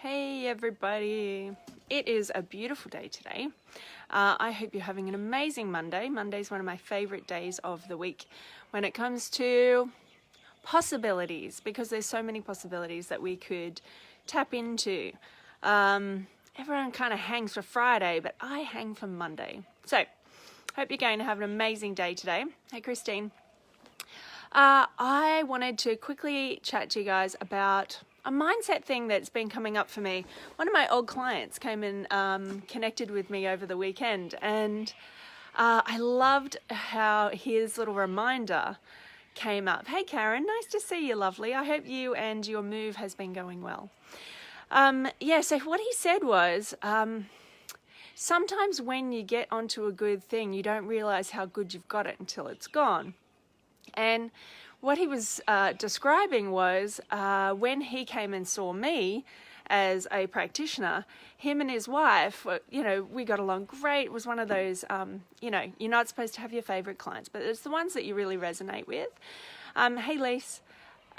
Hey everybody, it is a beautiful day today. I hope you're having an amazing Monday. Monday's one of my favorite days of the week when it comes to possibilities, because there's so many possibilities that we could tap into. Everyone kind of hangs for Friday, but I hang for Monday. So, hope you're going to have an amazing day today. Hey Christine. I wanted to quickly chat to you guys about a mindset thing that's been coming up for me. One of my old clients came and connected with me over the weekend, and I loved how his little reminder came up. Hey Karen, nice to see you, lovely. I hope you and your move has been going well. So what he said was, sometimes when you get onto a good thing, you don't realize how good you've got it until it's gone. And what he was describing was when he came and saw me as a practitioner, him and his wife, we got along great. It was one of those, you're not supposed to have your favorite clients, but it's the ones that you really resonate with. Hey, Lise.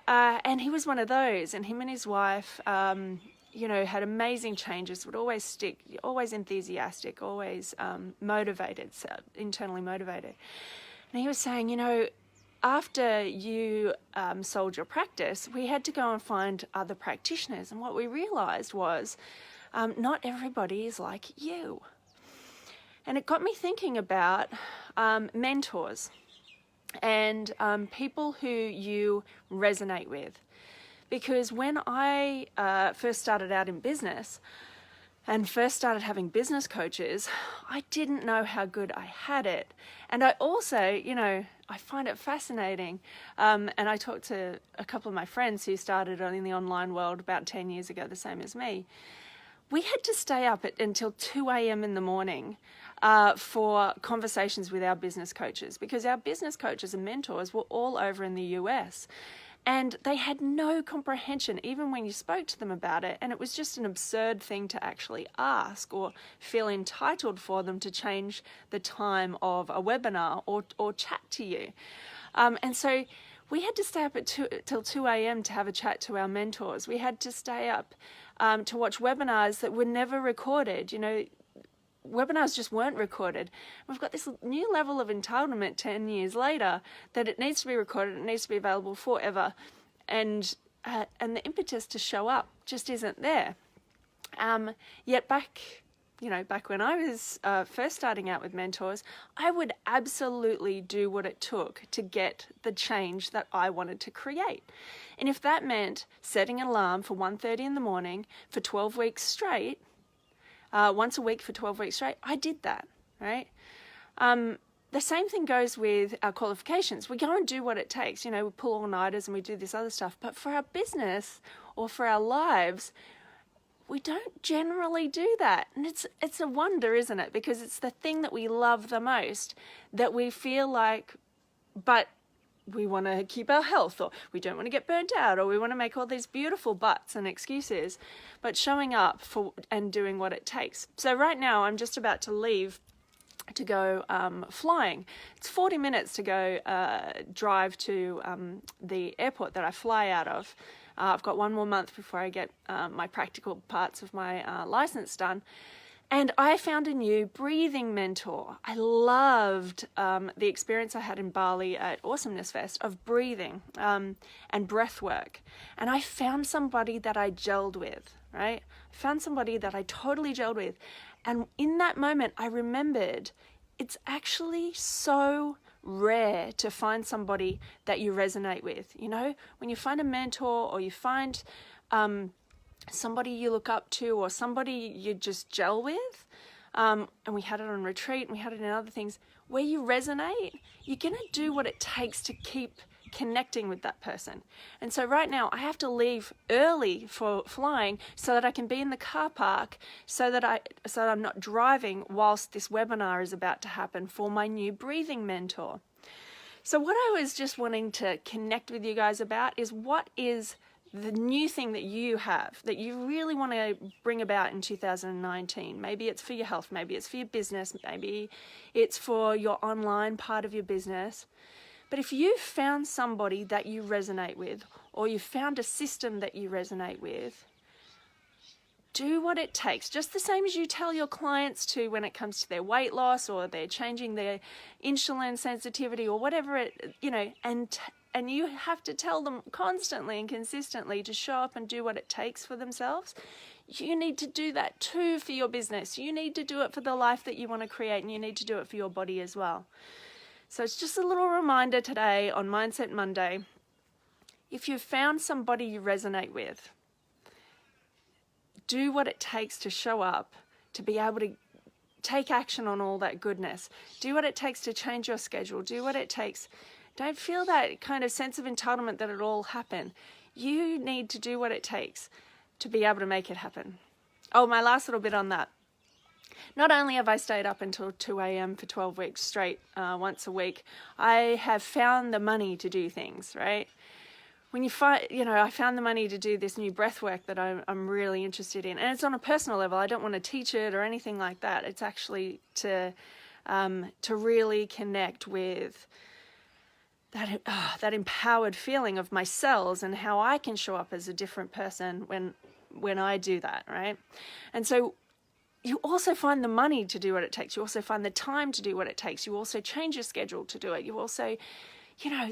And he was one of those, and him and his wife, had amazing changes, would always stick, always enthusiastic, always motivated, internally motivated. And he was saying, after you sold your practice, we had to go and find other practitioners. And what we realized was not everybody is like you. And it got me thinking about mentors and people who you resonate with. Because when I first started out in business and first started having business coaches, I didn't know how good I had it. And I also, I find it fascinating. And I talked to a couple of my friends who started in the online world about 10 years ago, the same as me. We had to stay up until 2 a.m. in the morning for conversations with our business coaches, because our business coaches and mentors were all over in the US. And they had no comprehension, even when you spoke to them about it. And it was just an absurd thing to actually ask or feel entitled for them to change the time of a webinar or chat to you. And so we had to stay up till 2 a.m. to have a chat to our mentors. We had to stay up to watch webinars that were never recorded. Webinars just weren't recorded. We've got this new level of entitlement 10 years later that it needs to be recorded, it needs to be available forever, and the impetus to show up just isn't there. Yet back when I was first starting out with mentors, I would absolutely do what it took to get the change that I wanted to create. And if that meant setting an alarm for 1:30 in the morning for 12 weeks straight, once a week for 12 weeks straight, I did that, right? The same thing goes with our qualifications. We go and do what it takes. We pull all-nighters and we do this other stuff. But for our business or for our lives, we don't generally do that. And it's a wonder, isn't it? Because it's the thing that we love the most that we feel like, but we want to keep our health, or we don't want to get burnt out, or we want to make all these beautiful buts and excuses, but showing up for and doing what it takes. So right now I'm just about to leave to go flying. It's 40 minutes to go drive to the airport that I fly out of. I've got one more month before I get my practical parts of my license done. And I found a new breathing mentor. I loved the experience I had in Bali at Awesomeness Fest of breathing and breath work. And I found somebody that I gelled with, right? I found somebody that I totally gelled with. And in that moment, I remembered it's actually so rare to find somebody that you resonate with. When you find a mentor or you find somebody you look up to or somebody you just gel with, and we had it on retreat and we had it in other things, where you resonate, you're going to do what it takes to keep connecting with that person. And so right now I have to leave early for flying so that I can be in the car park so that I'm not driving whilst this webinar is about to happen for my new breathing mentor. So what I was just wanting to connect with you guys about is, what is the new thing that you have that you really want to bring about in 2019. Maybe it's for your health, maybe it's for your business, maybe it's for your online part of your business. But if you've found somebody that you resonate with, or you've found a system that you resonate with, do what it takes, just the same as you tell your clients to when it comes to their weight loss or they're changing their insulin sensitivity or whatever it, and you have to tell them constantly and consistently to show up and do what it takes for themselves. You need to do that too for your business. You need to do it for the life that you want to create, and you need to do it for your body as well. So it's just a little reminder today on Mindset Monday. If you've found somebody you resonate with, do what it takes to show up, to be able to take action on all that goodness. Do what it takes to change your schedule. Do what it takes. Don't feel that kind of sense of entitlement that it'll all happen. You need to do what it takes to be able to make it happen. Oh, my last little bit on that. Not only have I stayed up until 2 a.m. for 12 weeks straight, once a week, I have found the money to do things, right? When you find, I found the money to do this new breath work that I'm really interested in. And it's on a personal level. I don't want to teach it or anything like that. It's actually to really connect with that empowered feeling of my cells and how I can show up as a different person when I do that, right? And so you also find the money to do what it takes. You also find the time to do what it takes. You also change your schedule to do it. You also,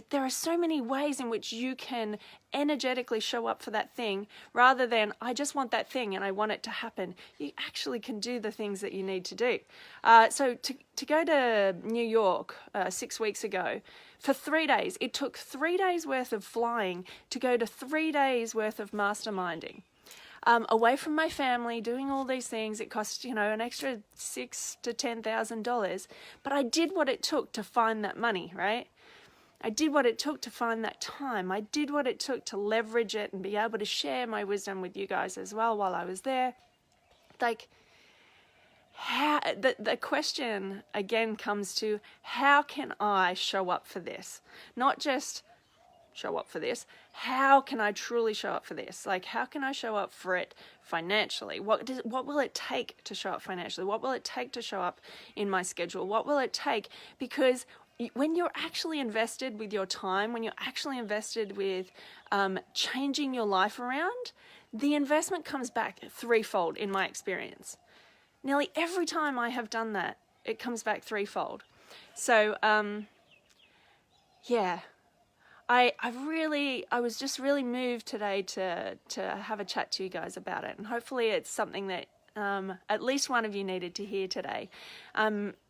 there are so many ways in which you can energetically show up for that thing rather than, I just want that thing and I want it to happen. You actually can do the things that you need to do. So to go to New York 6 weeks ago, for 3 days, it took 3 days worth of flying to go to 3 days worth of masterminding. Away from my family, doing all these things. It cost, an extra $6,000 to $10,000, but I did what it took to find that money, right? I did what it took to find that time. I did what it took to leverage it and be able to share my wisdom with you guys as well while I was there. The question again comes to, how can I show up for this? Not just show up for this. How can I truly show up for this? How can I show up for it financially? What will it take to show up financially? What will it take to show up in my schedule? What will it take? Because when you're actually invested with your time, when you're actually invested with changing your life around, the investment comes back threefold in my experience. Nearly every time I have done that, it comes back threefold. So, I was just really moved today to have a chat to you guys about it. And hopefully it's something that at least one of you needed to hear today.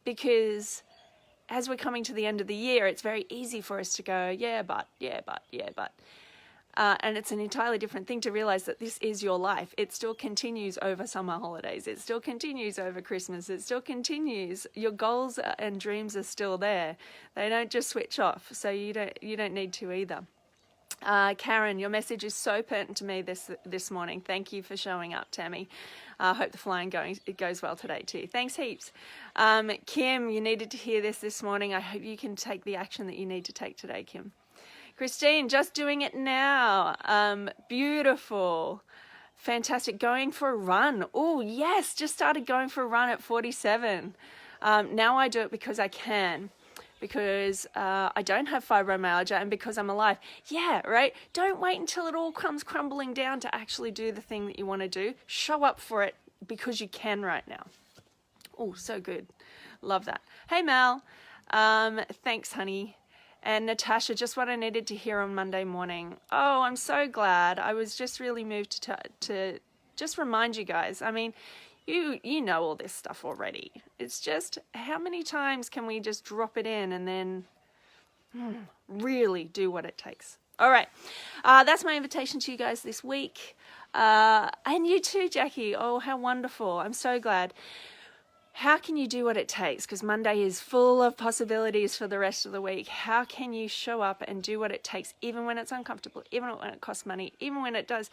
Because as we're coming to the end of the year, it's very easy for us to go, yeah, but. And it's an entirely different thing to realize that this is your life. It still continues over summer holidays. It still continues over Christmas. It still continues. Your goals and dreams are still there. They don't just switch off. So you don't need to either. Karen, your message is so pertinent to me this morning. Thank you for showing up, Tammy. I hope the flying goes well today too. Thanks heaps. Kim, you needed to hear this morning. I hope you can take the action that you need to take today, Kim. Christine, just doing it now. Beautiful. Fantastic. Going for a run. Oh, yes. Just started going for a run at 47. Now I do it because I can. Because I don't have fibromyalgia and because I'm alive. Yeah, right? Don't wait until it all comes crumbling down to actually do the thing that you want to do. Show up for it because you can right now. Oh, so good. Love that. Hey, Mel. Thanks, honey. And Natasha, just what I needed to hear on Monday morning. Oh, I'm so glad. I was just really moved to just remind you guys. I mean, you know all this stuff already. It's just how many times can we just drop it in and then really do what it takes? All right. That's my invitation to you guys this week. And you too, Jackie. Oh, how wonderful. I'm so glad. How can you do what it takes? Because Monday is full of possibilities for the rest of the week. How can you show up and do what it takes, even when it's uncomfortable, even when it costs money, even when it does,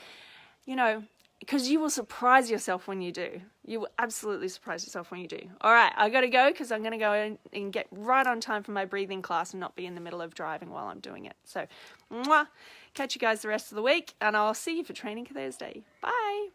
because you will surprise yourself when you do. You will absolutely surprise yourself when you do. All right, I got to go because I'm going to go and get right on time for my breathing class and not be in the middle of driving while I'm doing it. So, catch you guys the rest of the week, and I'll see you for Training Thursday. Bye.